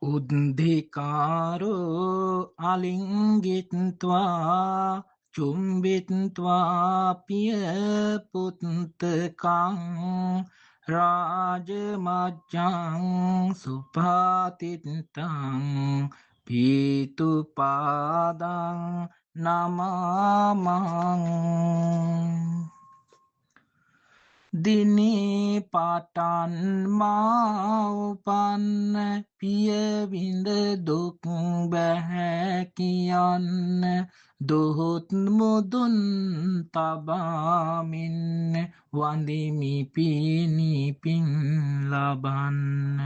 උද්ධිකාරෝ අලිංගිත්වා චුම්බිත්වා පිය පුත්තකං රාජමජ්ජං සුපාතිත්තං පීතුපාදං නමාමං දිනේ පටන් මා උපන්න පියවිඳ දුක් බැහැ කියන්න දොහොත් මුදුන් තබාමින් වඳිමි පිණි පින් ලබන්න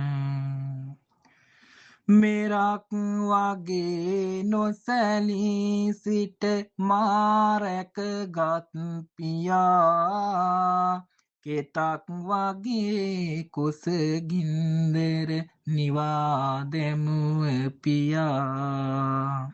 මෙරක් වගේ නොසැලී සිට මාරැකගත් පියා කෙතක් වගේ කුසගින්දර නිවා දැමුව පියා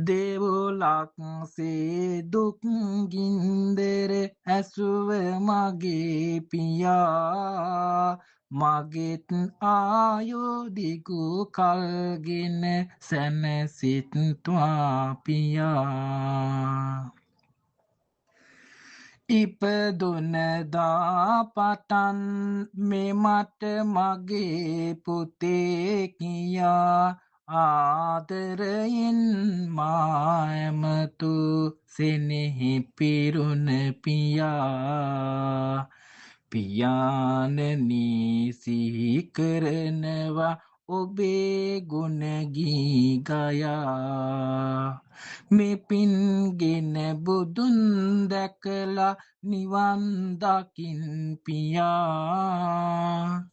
දෙවොලක්සේ දුක්ගින්දර ඇසුව මගේ පියා මගෙත් ආයෝදිගු කල්ගෙන සැනසිත්වා පියා ඉපදුනදා පටන් මෙමට මගේ පුතේ කියා ආදරයෙන් මා ඇමතු සෙනෙහි පිරුණ පියා පියාණනී සිහි කරනවා ඔබේ ගුණ ගී ගයා මෙපින්ගෙන බුදුන් දැකලා නිවන් දකින් පියා